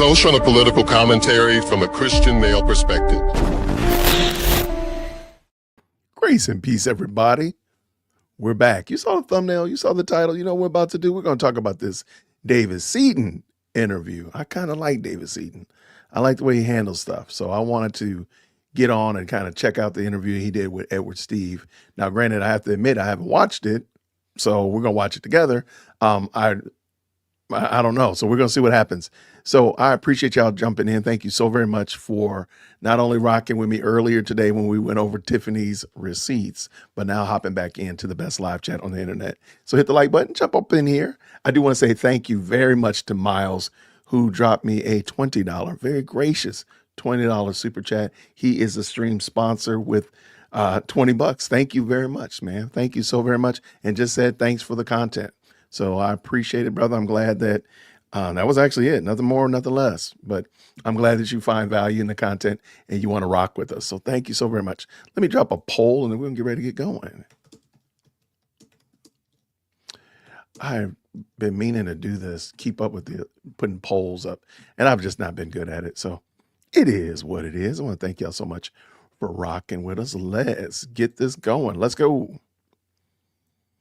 social and political commentary from a Christian male perspective. Grace and peace, everybody. We're back. You saw the thumbnail. You saw the title. You know what we're about to do? We're going to talk about this David Seaton interview. I kind of like David Seaton. I like the way he handles stuff. So I wanted to get on and kind of check out the interview he did with Edward Steave. Now, granted, I have to admit, I haven't watched it. So we're going to watch it together. I don't know. So we're going to see what happens. So I appreciate y'all jumping in. Thank you so very much for not only rocking with me earlier today when we went over Tiffany's receipts, but now hopping back into the best live chat on the internet. So hit the like button, jump up in here. I do want to say thank you very much to Miles, who dropped me a $20, very gracious $20 super chat. He is a stream sponsor with $20. Thank you very much, man. Thank you so very much. And just said thanks for the content. So I appreciate it, brother. I'm glad that that was actually it. Nothing more, nothing less. But I'm glad that you find value in the content and you want to rock with us. So thank you so very much. Let me drop a poll and then we're going to get ready to get going. I've been meaning to do this, keep up with the putting polls up, and I've just not been good at it. So it is what it is. I want to thank y'all so much for rocking with us. Let's get this going. Let's go.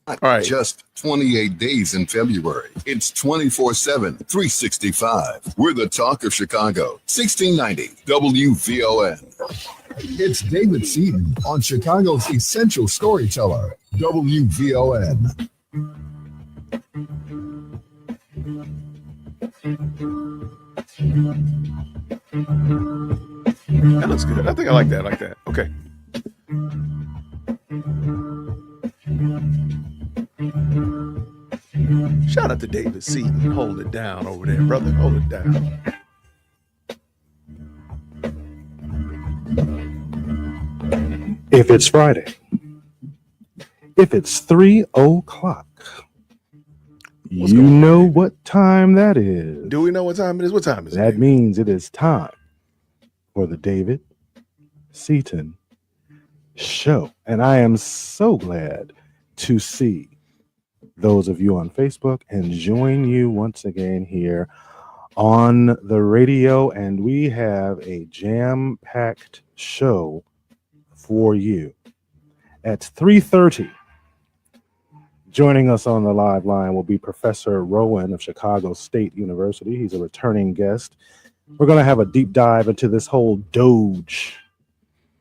All right. Just 28 days in February. It's 24/7, 365. We're the talk of Chicago. 1690 WVON. It's David Seaton on Chicago's essential storyteller, WVON. That looks good. I think I like that. I like that. Okay. Shout out to David Seaton. Hold it down over there, brother. Hold it down. If it's Friday, if it's 3 o'clock, you know what time that is. Do we know what time it is? What time is it? That means it is time for the David Seaton Show. And I am so glad to see those of you on Facebook and join you once again here on the radio. And we have a jam-packed show for you. At 3:30, joining us on the live line will be Professor Rowan of Chicago State University. He's a returning guest. We're going to have a deep dive into this whole DOGE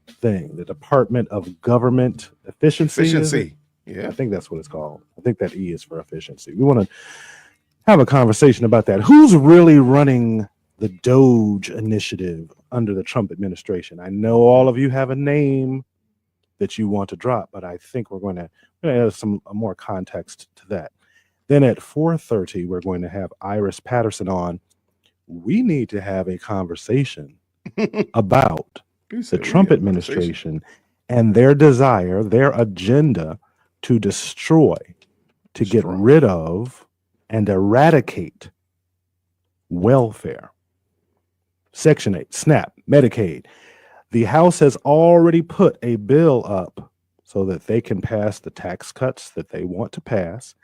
thing, the Department of Government Efficiency. Yeah, I think that's what it's called. I think that E is for efficiency. We want to have a conversation about that. Who's really running the DOGE initiative under the Trump administration? I know all of you have a name that you want to drop, but I think we're going to add some more context to that. Then at 4:30, we're going to have Iris Patterson on. We need to have a conversation about the Trump administration and their desire, their agenda to destroy, to get rid of, and eradicate welfare. Section 8, SNAP, Medicaid. The House has already put a bill up so that they can pass the tax cuts that they want to pass,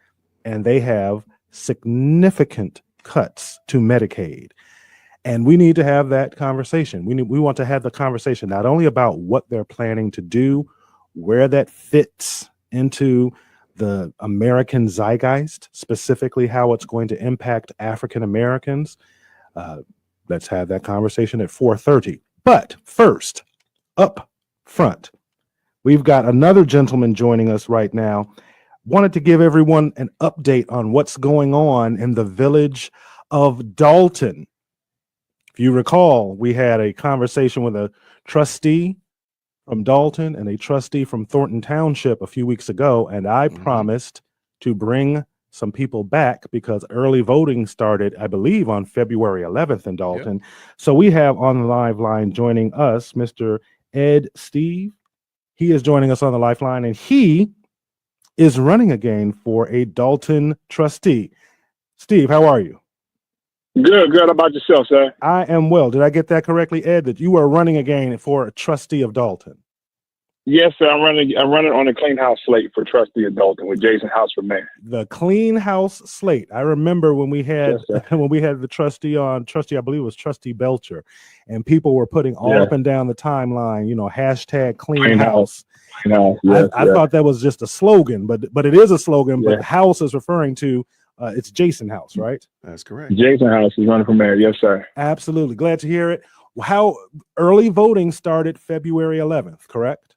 and they have significant cuts to Medicaid. And we need to have that conversation. We want to have the conversation not only about what they're planning to do, where that fits into the American zeitgeist, specifically how it's going to impact African Americans. Let's have that conversation at 4:30. But first, up front, we've got another gentleman joining us right now. Wanted to give everyone an update on what's going on in the village of Dalton. If you recall, we had a conversation with a trustee from Dalton and a trustee from Thornton Township a few weeks ago, and I promised to bring some people back because early voting started, I believe, on February 11th in Dalton. Yep. So we have on the live line joining us, Mr. Ed Steave. He is joining us on the lifeline, and he is running again for a Dalton trustee. Steve, how are you? Good. How about yourself, sir? I am well. Did I get that correctly, Ed, that you are running again for a trustee of Dalton? Yes, sir. I'm running on a clean house slate for trustee adulting with Jason House for mayor. The clean house slate. I remember when we had Yes, sir. when we had the trustee on, I believe it was Trustee Belcher, and people were putting all Yeah. up and down the timeline, hashtag clean Clean house. Clean house. Yes, I thought that was just a slogan, but it is a slogan. Yeah. But house is referring to it's Jason House, right? That's correct. Jason House is running for mayor. Yes, sir. Absolutely. Glad to hear it. How early voting started February 11th, correct?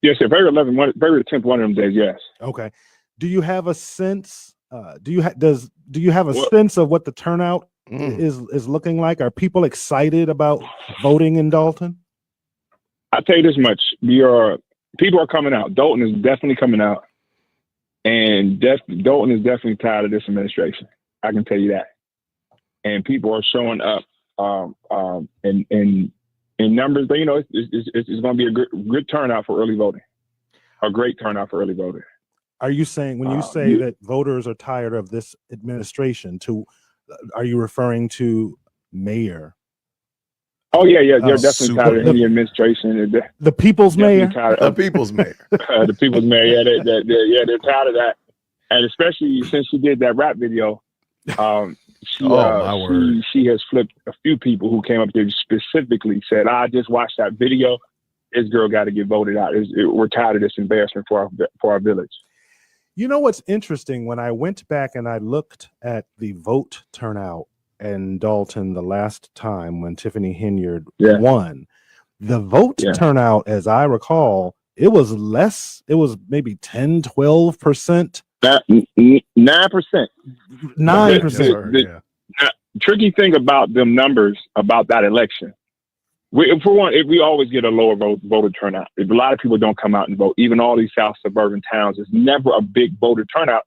Yes, sir. February 10th, one of them days. Yes. Okay. Do you have a sense? Do you have a Well- sense of what the turnout Mm. is looking like? Are people excited about voting in Dalton? I'll tell you this much: people are coming out. Dalton is definitely coming out, and Dalton is definitely tired of this administration. I can tell you that. And people are showing up in numbers. But it's going to be a good turnout for early voting. A great turnout for early voting. Are you saying when you say that voters are tired of this administration? Are you referring to mayor? Oh yeah. They're definitely super. tired of the administration. They're The people's mayor? definitely tired The of people's mayor. the people's mayor. Yeah, they're tired of that. And especially since she did that rap video, My word. she has flipped a few people who came up there specifically said, "I just watched that video. This girl got to get voted out. We're tired of this embarrassment for our village." You know what's interesting? When I went back and I looked at the vote turnout in Dalton the last time when Tiffany Henyard Yeah. won, the vote Yeah. turnout, as I recall, it was less. It was maybe 10, 12%, 9%. 9%. Yes, sir. The- Yeah. Tricky thing about them numbers about that election. If we always get a lower voter turnout. If a lot of people don't come out and vote, even all these South suburban towns, it's never a big voter turnout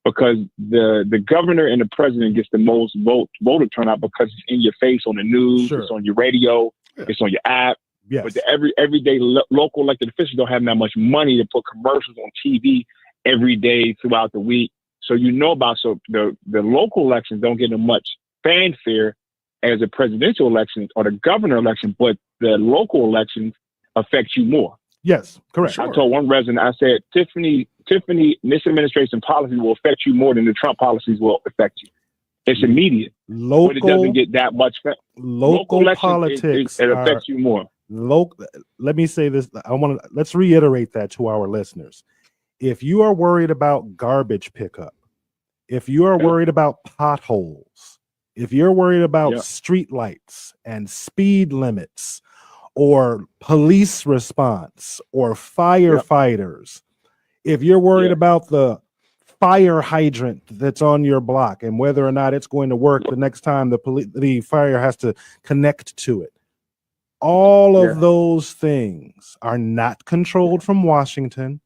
because the governor and the president gets the most voter turnout because it's in your face on the news, Sure. it's on your radio, Yeah. it's on your app. Yes. But the everyday local elected officials don't have that much money to put commercials on TV every day throughout the week. So the local elections don't get as much fanfare as a presidential election or the governor election, but the local elections affect you more. Yes, correct. Sure. I told one resident, I said, Tiffany, this administration policy will affect you more than the Trump policies will affect you. It's immediate, but it Local doesn't get that much. local elections, politics it are affects you more. Let me say this. Let's reiterate that to our listeners. If you are worried about garbage pickup, if you are Yeah. worried about potholes, if you're worried about Yeah. street lights and speed limits or police response or firefighters, if you're worried Yeah. about the fire hydrant that's on your block and whether or not it's going to work the next time the fire has to connect to it, all of Yeah. those things are not controlled from Washington.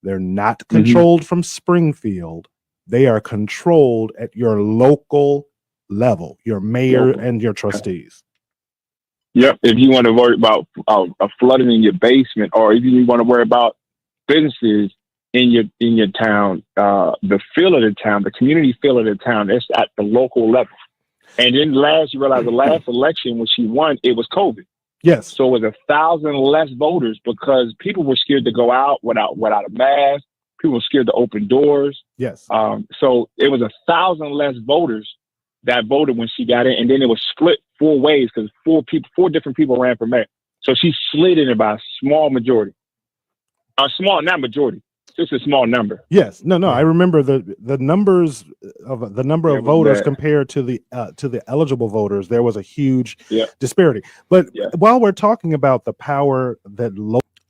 They're not Mhm. controlled from Springfield. They are controlled at your local level, your mayor Local. and your trustees. Yep. If you want to worry about a flooding in your basement, or if you want to worry about businesses in your town, the feel of the town, the community feel of the town, it's at the local level. And then you realize the last election when she won, it was COVID. Yes. So it was 1,000 less voters because people were scared to go out without a mask. People were scared to open doors. Yes. So it was 1,000 less voters that voted when she got in, and then it was split four ways because four different people ran for mayor. So she slid in it by a small majority. Not majority, just a small number. Yes. No. I remember the numbers of the number It of was voters bad. compared to the eligible voters. There was a huge Yeah. disparity. But Yeah. while we're talking about the power that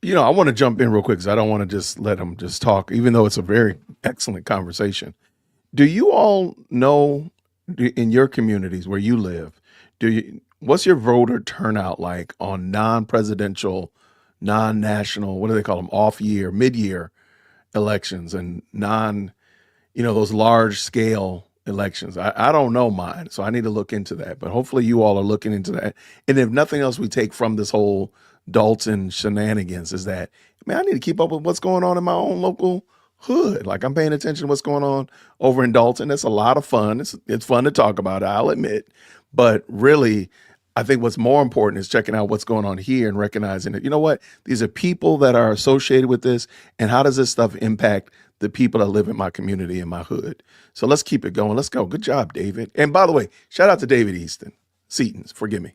I want to jump in real quick because I don't want to just let them just talk, even though it's a very excellent conversation. Do you all know in your communities where you live, what's your voter turnout like on non-presidential, non-national, what do they call them, off-year, mid-year elections and those large-scale elections? I don't know mine, so I need to look into that. But hopefully you all are looking into that. And if nothing else we take from this whole Dalton shenanigans is that, man, I need to keep up with what's going on in my own local hood. Like I'm paying attention to what's going on over in Dalton. It's a lot of fun. It's fun to talk about, I'll admit. But really, I think what's more important is checking out what's going on here and recognizing that, you know what, these are people that are associated with this, and how does this stuff impact the people that live in my community, in my hood? So let's keep it going. Let's go. Good job, David. And by the way, shout out to David Seaton. Forgive me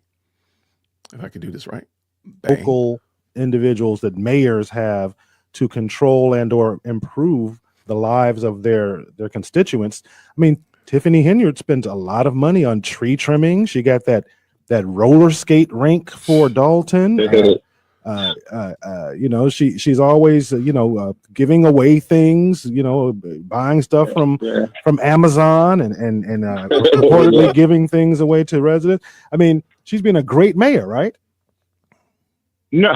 if I can do this right. Bang. Local individuals that mayors have to control and or improve the lives of their constituents. I mean, Tiffany Henyard spends a lot of money on tree trimming. She got that roller skate rink for Dalton. You know, she's always giving away things. You know, buying stuff from Amazon and reportedly giving things away to residents. I mean, she's been a great mayor, right? No,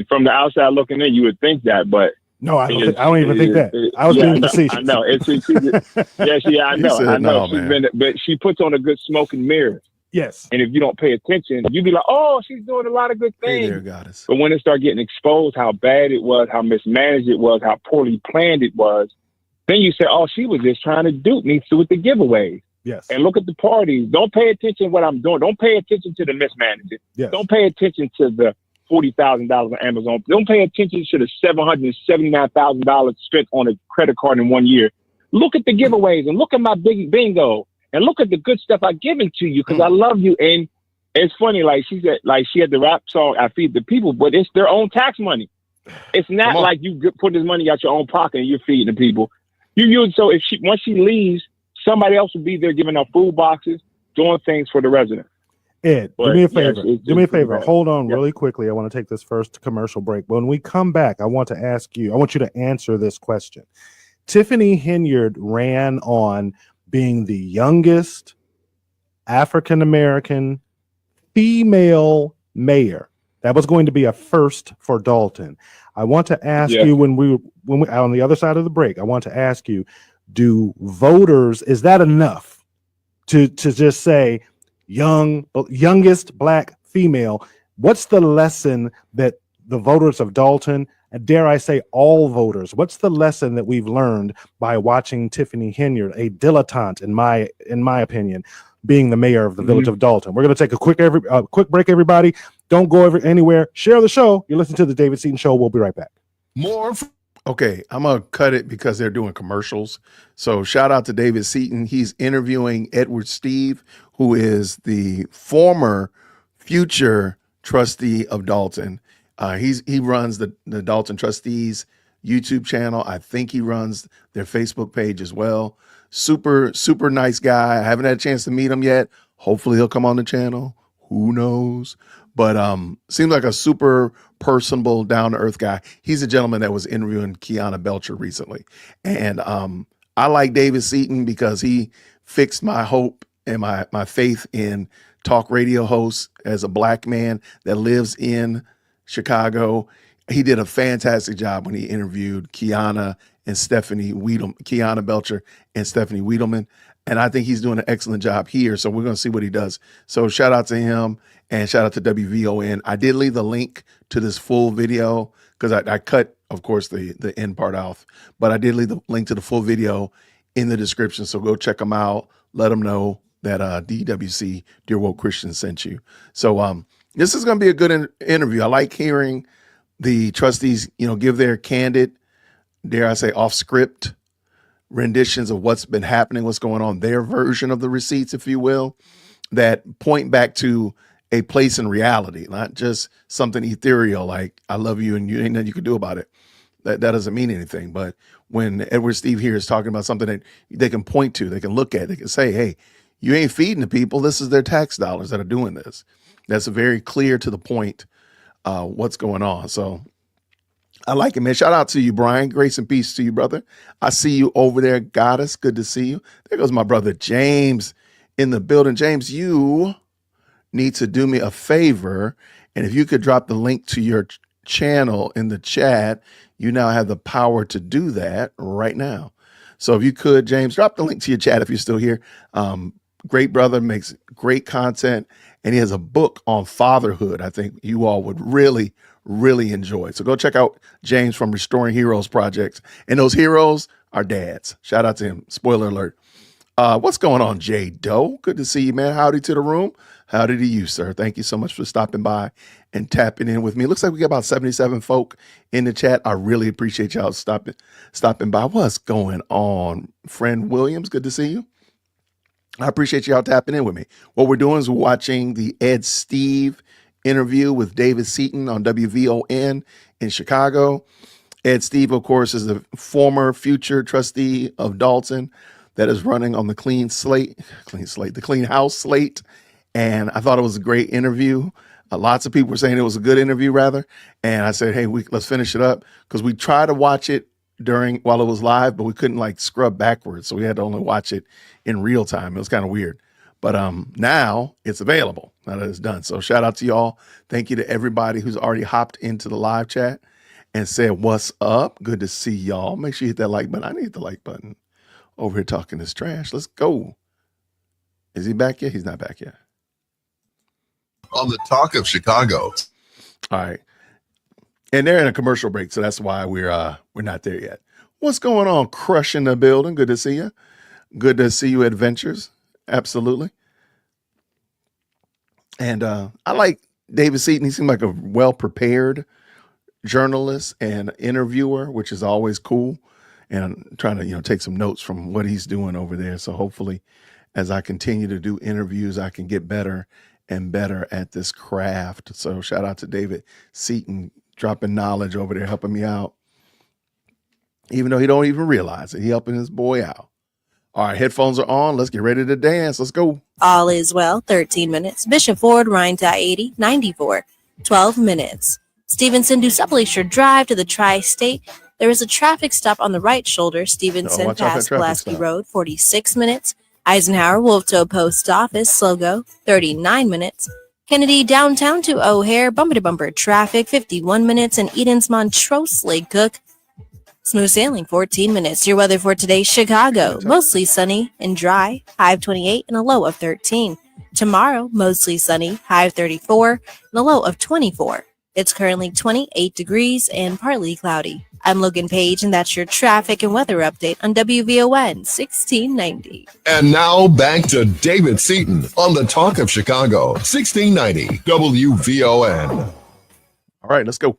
from the outside looking in, you would think that, but no, I don't even think that. I was being facetious. I know. I know. Said, I know. No, but she puts on a good smoke and mirrors. Yes. And if you don't pay attention, you'd be like, "Oh, she's doing a lot of good things." Hey there, goddess. But when it started getting exposed, how bad it was, how mismanaged it was, how poorly planned it was, then you say, "Oh, she was just trying to dupe me with the giveaways." Yes. And look at the parties. Don't pay attention to what I'm doing. Don't pay attention to the mismanagement. Yes. Don't pay attention to the $40,000 on Amazon. Don't pay attention to the $779,000 spent on a credit card in 1 year. Look at the giveaways and look at my big bingo and look at the good stuff I've given to you because I love you. And it's funny, like she said, like she had the rap song, I Feed the People, but it's their own tax money. It's not like you put this money out your own pocket and you're feeding the people. So if once she leaves, somebody else will be there giving out food boxes, doing things for the residents. Ed, do me a favor. Do me a favor. Bad. Hold on really quickly. I want to take this first commercial break. When we come back, I want you to answer this question. Tiffany Henyard ran on being the youngest African-American female mayor. That was going to be a first for Dalton. I want to ask you when we on the other side of the break, I want to ask you, do voters, is that enough to just say youngest black female? What's the lesson that the voters of Dalton, and dare I say all voters, what's the lesson that we've learned by watching Tiffany Henyard, a dilettante in my opinion, being the mayor of the village of Dalton? We're going to take a quick break, everybody. Don't go anywhere. Share the show. You're listening to the David Seaton Show. We'll be right back. Okay, I'm going to cut it because they're doing commercials. So shout out to David Seaton. He's interviewing Edward Steave, who is the former future trustee of Dalton. He runs the Dalton Trustees YouTube channel. I think he runs their Facebook page as well. Super, super nice guy. I haven't had a chance to meet him yet. Hopefully he'll come on the channel. Who knows? But seems like a super personable, down-to-earth guy. He's a gentleman that was interviewing Kiana Belcher recently. And I like David Seaton because he fixed my hope and my faith in talk radio hosts as a black man that lives in Chicago. He did a fantastic job when he interviewed Kiana Belcher and Stephanie Wiedemann. And I think he's doing an excellent job here. So we're going to see what he does. So shout out to him and shout out to WVON. I did leave the link to this full video because I cut, of course, the end part off. But I did leave the link to the full video in the description. So go check them out. Let them know that DWC, Dear Woke Christians, sent you. So this is going to be a good interview. I like hearing the trustees, give their candid, dare I say, off script renditions of what's been happening, what's going on, their version of the receipts, if you will, that point back to a place in reality, not just something ethereal like I love you and you ain't nothing you can do about it. That doesn't mean anything. But when Edward Steave here is talking about something that they can point to, they can look at, they can say, hey, you ain't feeding the people. This is their tax dollars that are doing this. That's very clear to the point what's going on. So I like it, man. Shout out to you, Brian. Grace and peace to you, brother. I see you over there, Goddess. Good to see you. There goes my brother James in the building. James, you need to do me a favor. And if you could drop the link to your channel in the chat, you now have the power to do that right now. So if you could, James, drop the link to your chat if you're still here. Great brother, makes great content, and he has a book on fatherhood I think you all would really, really enjoy. So go check out James from Restoring Heroes Project. And those heroes are dads. Shout out to him. Spoiler alert. What's going on, Jay Doe? Good to see you, man. Howdy to the room. Howdy to you, sir. Thank you so much for stopping by and tapping in with me. Looks like we got about 77 folk in the chat. I really appreciate y'all stopping by. What's going on, friend Williams? Good to see you. I appreciate y'all tapping in with me. What we're doing is we're watching the Ed Steave interview with David Seaton on WVON in Chicago. Ed Steave, of course, is the former future trustee of Dalton that is running on the the clean house slate. And I thought it was a great interview. Lots of people were saying it was a good interview, rather. And I said, hey, let's finish it up, because we tried to watch it while it was live, but we couldn't like scrub backwards. So we had to only watch it in real time. It was kind of weird. But now it's available, now that it's done. So shout out to y'all. Thank you to everybody who's already hopped into the live chat and said, what's up? Good to see y'all. Make sure you hit that like button. I need the like button over here talking this trash. Let's go. Is he back yet? He's not back yet. On the Talk of Chicago. All right. And they're in a commercial break, so that's why we're not there yet. What's going on? Crushing the building. Good to see you. Good to see you, Adventures. Absolutely. And I like David Seaton. He seemed like a well-prepared journalist and interviewer, which is always cool. And I'm trying to, take some notes from what he's doing over there. So hopefully, as I continue to do interviews, I can get better and better at this craft. So shout out to David Seaton, dropping knowledge over there, helping me out. Even though he don't even realize it, he helping his boy out. All right, headphones are on. Let's get ready to dance. Let's go. All is well, 13 minutes. Bishop Ford, Rhine to 80, 94, 12 minutes. Stevenson to Subleisure Drive to the Tri-State. There is a traffic stop on the right shoulder. Stevenson past Pulaski Road, 46 minutes. Eisenhower, Wolf Toe Post Office, slow go, 39 minutes. Kennedy downtown to O'Hare, bumper to bumper traffic, 51 minutes. And Eden's Montrose Lake Cook, smooth sailing, 14 minutes. Your weather for today, Chicago, mostly sunny and dry, high of 28 and a low of 13. Tomorrow, mostly sunny, high of 34 and a low of 24. It's currently 28 degrees and partly cloudy. I'm Logan Page, and that's your traffic and weather update on WVON 1690. And now back to David Seaton on the Talk of Chicago, 1690 WVON. All right, let's go.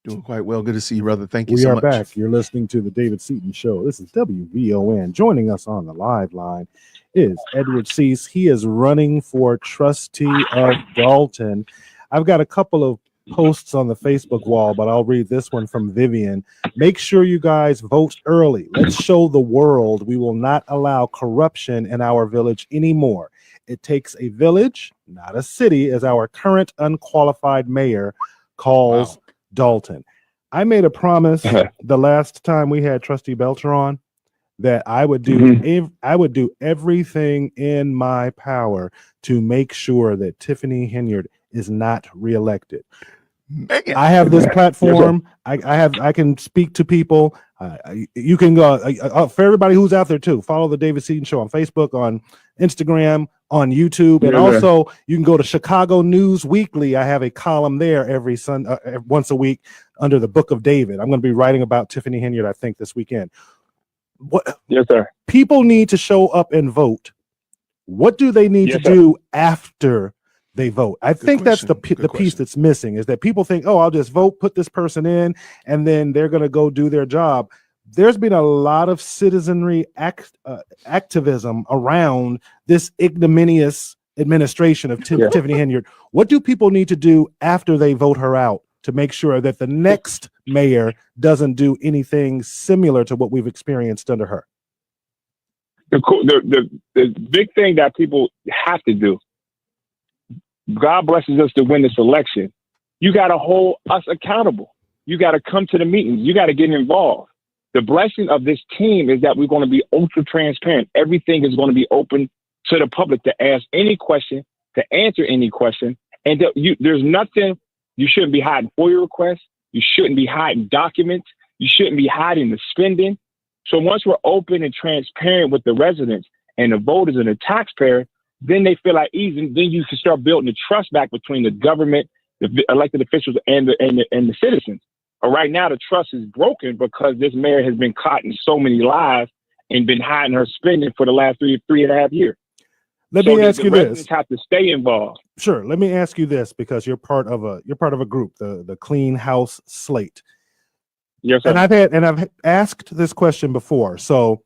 Doing quite well. Good to see you, brother. Thank you so much. We are back. You're listening to the David Seaton Show. This is WVON. Joining us on the live line is Edward Cease. He is running for trustee of Dalton. I've got a couple of posts on the Facebook wall, but I'll read this one from Vivian. Make sure you guys vote early. Let's show the world we will not allow corruption in our village anymore. It takes a village, not a city, as our current unqualified mayor calls Dalton. I made a promise the last time we had Trustee Belcher on that I would do everything in my power to make sure that Tiffany Henyard is not reelected. Man. I have this platform. I can speak to people. You can go for everybody who's out there too. Follow the David Seaton Show on Facebook, on Instagram, on YouTube, and also you can go to Chicago News Weekly. I have a column there every once a week under the Book of David. I'm going to be writing about Tiffany Henyard, I think, this weekend. Yes, sir. People need to show up and vote. What do they need to do after they vote? I think that's the piece that's missing, is that people think, oh, I'll just vote, put this person in, and then they're going to go do their job. There's been a lot of citizenry activism around this ignominious administration of Tiffany Henyard. What do people need to do after they vote her out to make sure that the next mayor doesn't do anything similar to what we've experienced under her? The big thing that people have to do, God blesses us to win this election. You got to hold us accountable. You got to come to the meetings. You got to get involved. The blessing of this team is that we're going to be ultra transparent. Everything is going to be open to the public to ask any question, to answer any question. And there's nothing, you shouldn't be hiding FOIA requests. You shouldn't be hiding documents. You shouldn't be hiding the spending. So once we're open and transparent with the residents and the voters and the taxpayer, then they feel at ease, and then you can start building the trust back between the government, the elected officials, and the citizens. But right now, the trust is broken because this mayor has been caught in so many lies and been hiding her spending for the last three and a half years. Let me ask you this. Residents have to stay involved. Sure. Let me ask you this, because you're part of a group, the Clean House Slate. Yes, sir. And I've asked this question before. So,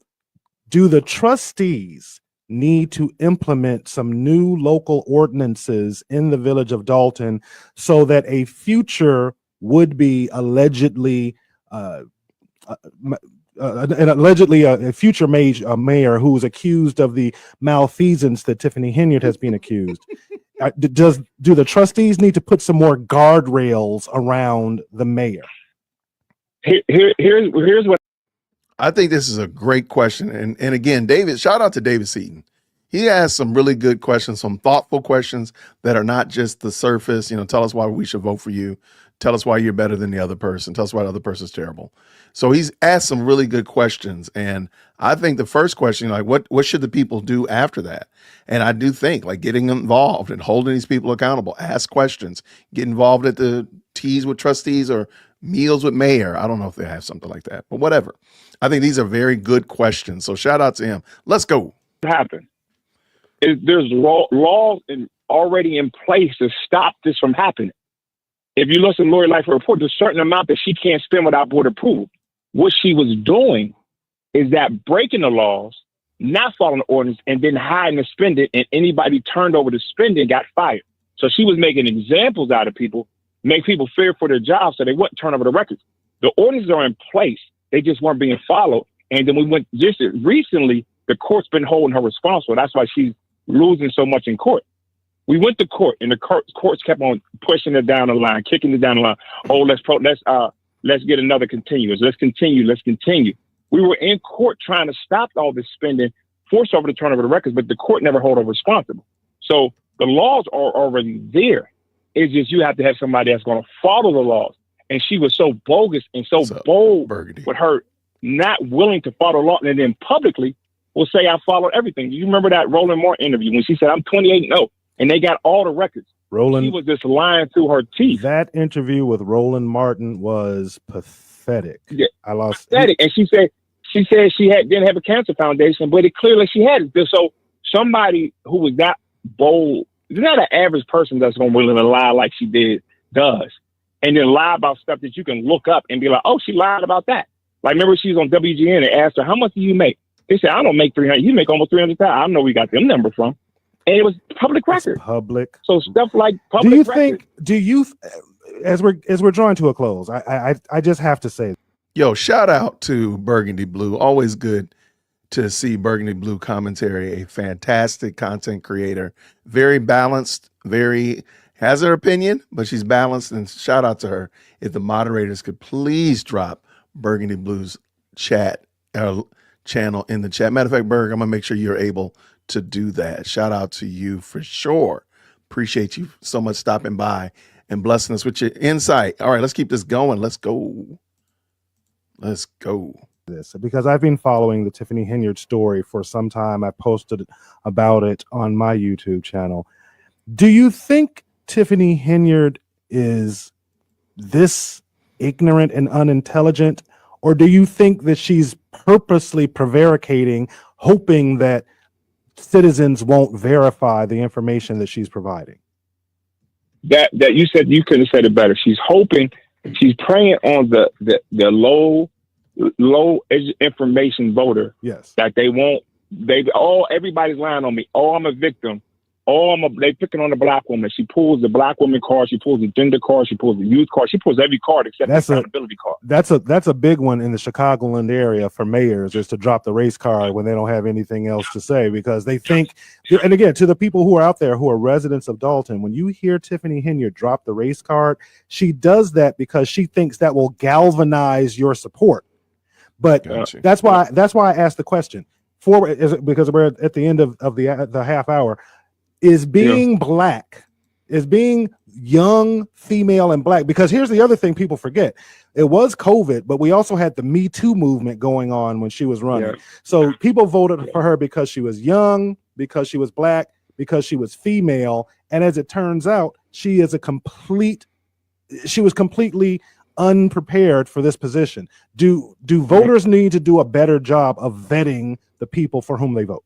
do the trustees need to implement some new local ordinances in the village of Dalton so that a future would-be allegedly a future mayor who is accused of the malfeasance that Tiffany Henyard has been accused, do the trustees need to put some more guardrails around the mayor? Here's what I think this is a great question. And again, David, shout out to David Seaton. He asked some really good questions, some thoughtful questions that are not just the surface. Tell us why we should vote for you. Tell us why you're better than the other person. Tell us why the other person's terrible. So he's asked some really good questions. And I think the first question, like, what should the people do after that? And I do think, like, getting involved and holding these people accountable, ask questions, get involved at the teas with trustees or meals with mayor. I don't know if they have something like that, but whatever. I think these are very good questions. So shout out to him. Let's go. happened. There's laws already in place to stop this from happening. If you listen to Lori Lightfoot report, there's a certain amount that she can't spend without board approval. What she was doing is that breaking the laws, not following the ordinance, and then hiding the spending, and anybody turned over the spending got fired. So she was making examples out of people, make people fear for their jobs so they wouldn't turn over the records. The ordinances are in place. They just weren't being followed. And then we went just recently, the court's been holding her responsible. That's why she's losing so much in court. We went to court, and the courts kept on pushing it down the line, kicking it down the line. Oh, let's get another continuous. Let's continue. We were in court trying to stop all this spending, force over the turnover of the records, but the court never held her responsible. So the laws are already there. It's just you have to have somebody that's going to follow the laws. And she was so bogus and so bold with her not willing to follow the law, and then publicly will say, I followed everything. Do you remember that Roland Martin interview when she said, I'm 28-0, and they got all the records? She was just lying through her teeth. That interview with Roland Martin was pathetic. Yeah, I lost pathetic. And she said she didn't have a cancer foundation, but it clearly she had it. So somebody who was that bold, it's not an average person that's going to really lie like she does, and then lie about stuff that you can look up and be like, oh, she lied about that. Like, remember she was on WGN and asked her, how much do you make? They said, I don't make 300. You make almost 300,000. I don't know where we got them numbers from. And it was public record. Public. So stuff like public record. As we're drawing to a close, I just have to say, yo, shout out to Burgundy Blue. Always good to see Burgundy Blue commentary, a fantastic content creator, very balanced, has her opinion, but she's balanced, and shout out to her. If the moderators could please drop Burgundy Blue's channel in the chat. Matter of fact, Berg, I'm gonna make sure you're able to do that. Shout out to you for sure. Appreciate you so much stopping by and blessing us with your insight. All right, let's keep this going. Let's go. This because I've been following the Tiffany Henyard story for some time. I posted about it on my YouTube channel. Do you think Tiffany Henyard is this ignorant and unintelligent, or do you think that she's purposely prevaricating, hoping that citizens won't verify the information that she's providing? That you said, you couldn't have said it better. She's hoping, she's preying on the low information voter. Yes. That everybody's lying on me. Oh, I'm a victim. They picking on the black woman. She pulls the black woman card. She pulls the gender card. She pulls the youth card. She pulls every card except the accountability card. That's a big one in the Chicagoland area for mayors, is to drop the race card when they don't have anything else to say, because they think, and again, to the people who are out there who are residents of Dalton, when you hear Tiffany Henyard drop the race card, she does that because she thinks that will galvanize your support. But that's why I asked the question because we're at the end of the half hour. Is being black, is being young, female, and black, because here's the other thing people forget. It was COVID, but we also had the Me Too movement going on when she was running. Yeah. So people voted for her because she was young, because she was black, because she was female. And as it turns out, she was completely unprepared for this position. Do voters need to do a better job of vetting the people for whom they vote?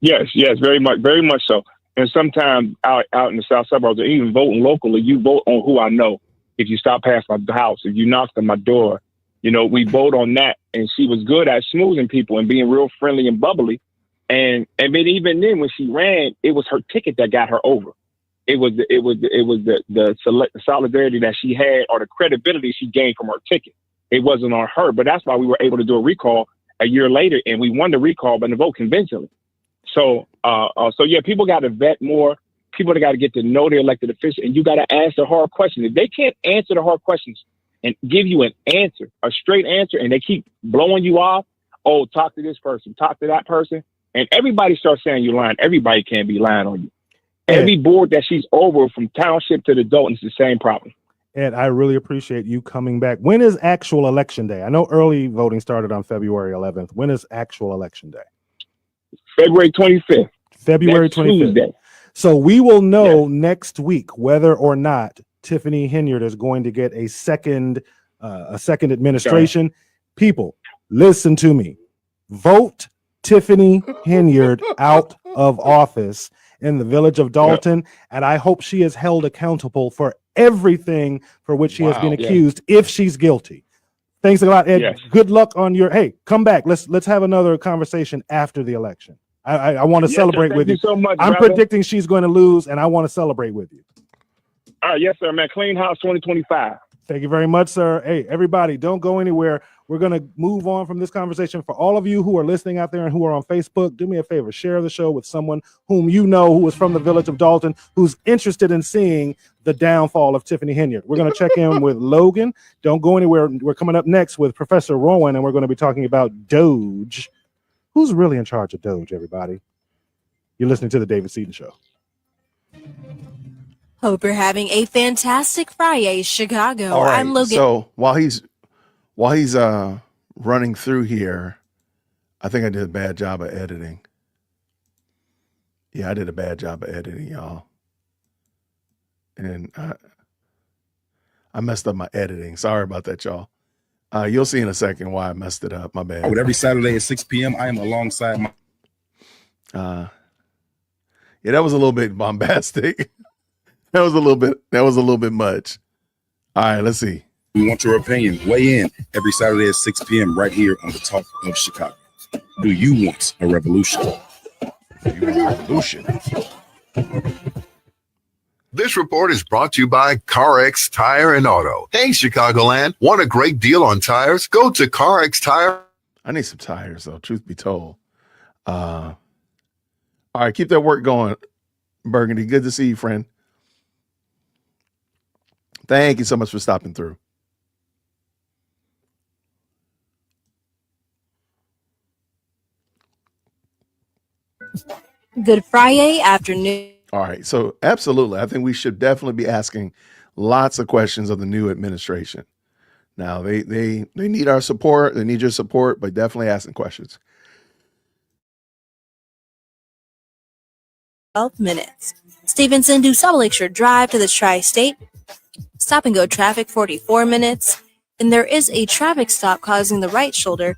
Yes, very much so. And sometimes out in the south suburbs, or even voting locally, you vote on who I know. If you stop past my house, if you knocked on my door, we vote on that. And she was good at schmoozing people and being real friendly and bubbly. And then even then, when she ran, it was her ticket that got her over. It was the solidarity that she had, or the credibility she gained from her ticket. It wasn't on her, but that's why we were able to do a recall a year later, and we won the recall by the vote convincingly. So yeah, people got to vet more. People got to get to know their elected officials, and you got to ask the hard questions. If they can't answer the hard questions and give you an answer, a straight answer, and they keep blowing you off, oh, talk to this person, talk to that person, and everybody starts saying you're lying. Everybody can't be lying on you. Every board that she's over, from township to the Dalton, is the same problem. Ed, I really appreciate you coming back. When is actual election day? I know early voting started on February 11th. When is actual election day? February 25th. February 25th. Tuesday. So we will know next week whether or not Tiffany Henyard is going to get a second administration. Sure. People, listen to me. Vote Tiffany Henyard out of office in the village of Dalton, and I hope she is held accountable for everything for which she has been accused, if she's guilty. Thanks a lot, Ed. Yes. Good luck on your. Hey, come back. Let's have another conversation after the election. I want to celebrate with you. So much, I'm predicting she's going to lose, and I want to celebrate with you. All right, yes, sir, man. Clean house 2025. Thank you very much, sir. Hey, everybody, don't go anywhere. We're going to move on from this conversation. For all of you who are listening out there and who are on Facebook, do me a favor, share the show with someone whom you know who is from the village of Dalton, who's interested in seeing the downfall of Tiffany Henyard. We're going to check in with Logan. Don't go anywhere. We're coming up next with Professor Rowan, and we're going to be talking about Doge. Who's really in charge of Doge, everybody? You're listening to The David Seaton Show. Hope you're having a fantastic Friday, Chicago. All right. I'm Logan. So while he's running through here, I think I did a bad job of editing. Yeah, I did a bad job of editing, y'all. And I messed up my editing. Sorry about that, y'all. You'll see in a second why I messed it up. My bad. With every Saturday at 6 p.m., I am alongside my. Yeah, that was a little bit bombastic. That was a little bit much. All right, let's see. We want your opinion. Weigh in every Saturday at 6 p.m. right here on the Talk of Chicago. Do you want a revolution? Do you want a revolution? This report is brought to you by CarX Tire and Auto. Hey, Chicagoland, want a great deal on tires? Go to CarX Tire. I need some tires, though, truth be told. All right, keep that work going, Burgundy. Good to see you, friend. Thank you so much for stopping through. Good Friday afternoon. All right. So absolutely. I think we should definitely be asking lots of questions of the new administration. Now they need our support. They need your support, but definitely asking questions. 12 minutes. Stevenson to Salt Lake Shore Drive to the Tri-State. Stop and go traffic 44 minutes. And there is a traffic stop causing the right shoulder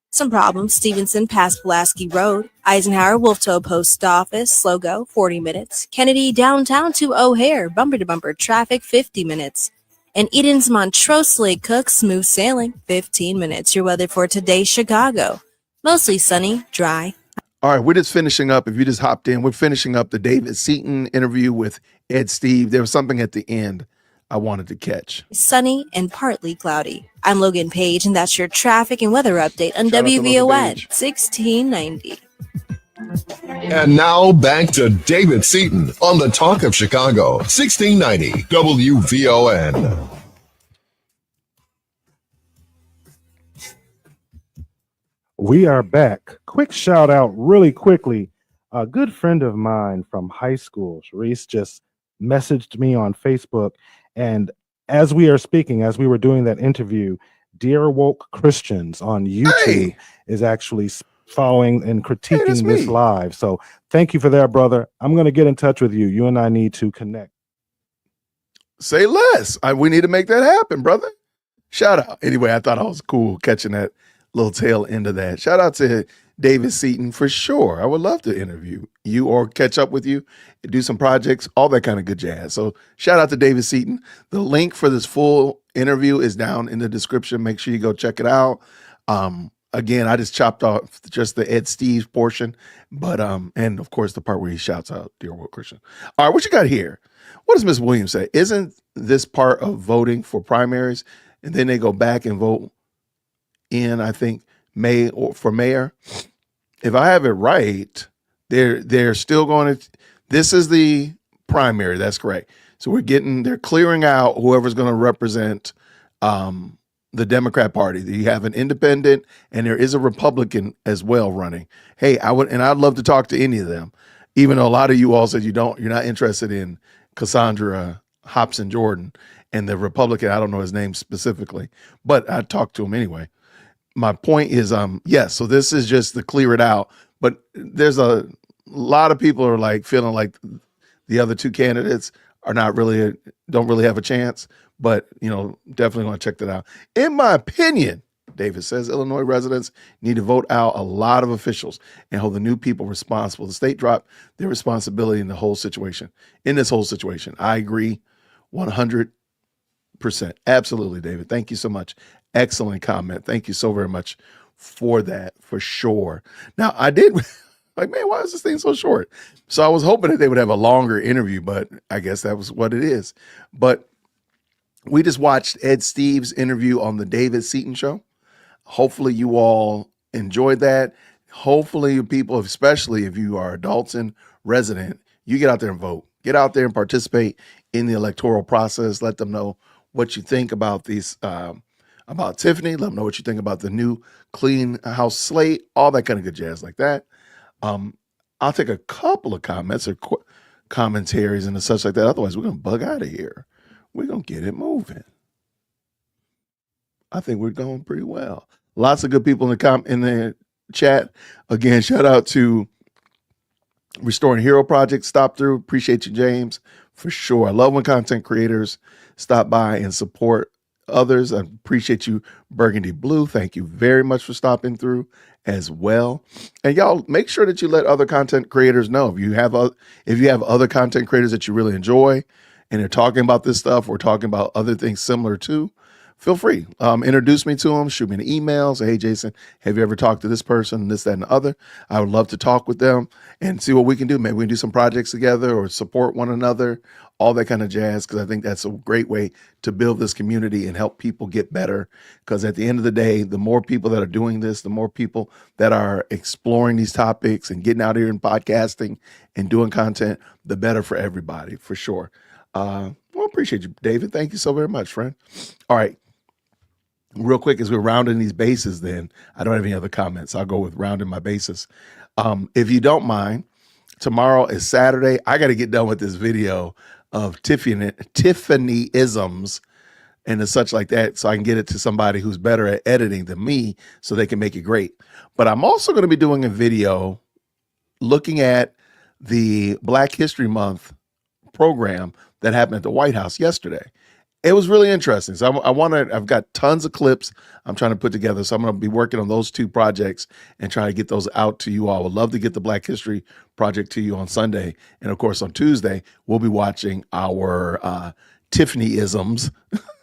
some problems. Stevenson past Pulaski Road. Eisenhower Wolf Toe Post Office. Slow go 40 minutes. Kennedy downtown to O'Hare. Bumper to bumper traffic 50 minutes. And Eden's Montrose Lake Cook smooth sailing 15 minutes. Your weather for today, Chicago. Mostly sunny, dry. All right, we're just finishing up. If you just hopped in, we're finishing up the David Seaton interview with Ed Steave. There was something at the end I wanted to catch. Sunny and partly cloudy. I'm Logan Page, and that's your traffic and weather update on WVON 1690. And now back to David Seaton on the Talk of Chicago, 1690 WVON. We are back. Quick shout out really quickly. A good friend of mine from high school, Sharice, just messaged me on Facebook. And as we are speaking, as we were doing that interview, Dear Woke Christians on YouTube is actually following and critiquing this live. So thank you for that, brother. I'm going to get in touch with you. You and I need to connect. Say less. We need to make that happen, brother. Shout out. Anyway, I thought I was cool catching that little tail end of that. Shout out to David Seaton for sure. I would love to interview you or catch up with you, do some projects, all that kind of good jazz. So shout out to David Seaton. The link for this full interview is down in the description. Make sure you go check it out. Again, I just chopped off just the Ed Steave portion, but and of course the part where he shouts out Dear World Christian. All right, what you got here? What does Ms. Williams say? Isn't this part of voting for primaries? And then they go back and vote in, I think, May or for mayor. If I have it right, they're still going to. This is the primary. That's correct. So they're clearing out whoever's going to represent the Democrat Party. You have an independent, and there is a Republican as well running. Hey, I'd love to talk to any of them, even though a lot of you all said you're not interested in Cassandra Hobson Jordan and the Republican. I don't know his name specifically, but I talked to him anyway. My point is, yes. So this is just to clear it out, but there's a lot of people are like feeling like the other two candidates are don't really have a chance. But definitely want to check that out. In my opinion, David says Illinois residents need to vote out a lot of officials and hold the new people responsible. The state dropped their responsibility in this whole situation. I agree 100%. Absolutely, David. Thank you so much. Excellent comment. Thank you so very much for that, for sure. Now, I did like, man, why is this thing so short? So I was hoping that they would have a longer interview, but I guess that was what it is. But we just watched Ed Steave's interview on the David Seaton Show. Hopefully you all enjoyed that. Hopefully people, especially if you are a Dalton resident, you get out there and vote. Get out there and participate in the electoral process. Let them know what you think about these, about Tiffany. Let them know what you think about the new clean house slate, all that kind of good jazz like that. I'll take a couple of comments or commentaries and such like that. Otherwise, we're going to bug out of here. We're going to get it moving. I think we're going pretty well. Lots of good people in the chat. Again, shout out to Restoring Hero Project. Stop through. Appreciate you, James, for sure. I love when content creators stop by and support others. I appreciate you, Burgundy Blue. Thank you very much for stopping through as well. And y'all make sure that you let other content creators know if you have other content creators that you really enjoy and they're talking about this stuff or talking about other things similar to, feel free. Introduce me to them. Shoot me an email. Say, hey, Jason, have you ever talked to this person, this, that, and the other? I would love to talk with them and see what we can do. Maybe we can do some projects together or support one another, all that kind of jazz, because I think that's a great way to build this community and help people get better. Because at the end of the day, the more people that are doing this, the more people that are exploring these topics and getting out here and podcasting and doing content, the better for everybody, for sure. Well, appreciate you, David. Thank you so very much, friend. All right. Real quick, as we're rounding these bases, then I don't have any other comments. I'll go with rounding my bases. If you don't mind, tomorrow is Saturday. I got to get done with this video of Tiffany-isms and such like that, so I can get it to somebody who's better at editing than me, so they can make it great. But I'm also going to be doing a video looking at the Black History Month program that happened at the White House yesterday. It was really interesting. So I've got tons of clips I'm trying to put together. So I'm going to be working on those two projects and trying to get those out to you all. I would love to get the Black History Project to you on Sunday. And of course, on Tuesday, we'll be watching our Tiffany-isms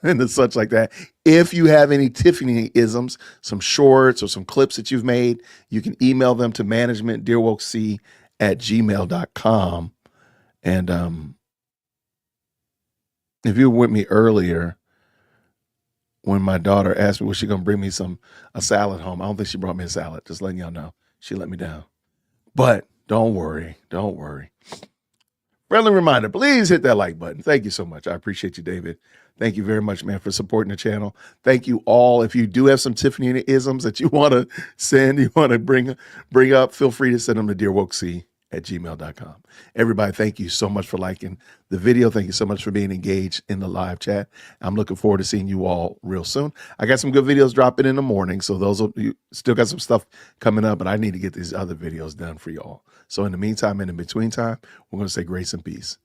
and such like that. If you have any Tiffany-isms, some shorts or some clips that you've made, you can email them to management@dearwokec@gmail.com. And if you were with me earlier when my daughter asked me, was she going to bring me a salad home? I don't think she brought me a salad. Just letting y'all know. She let me down. But don't worry. Don't worry. Friendly reminder, please hit that like button. Thank you so much. I appreciate you, David. Thank you very much, man, for supporting the channel. Thank you all. If you do have some Tiffany-isms that you want to send, you want to bring up, feel free to send them to dearwokec@gmail.com. Everybody, thank you so much for liking the video. Thank you so much for being engaged in the live chat. I'm looking forward to seeing you all real soon. I got some good videos dropping in the morning, so you still got some stuff coming up, but I need to get these other videos done for y'all. So in the meantime, in the between time, we're going to say grace and peace.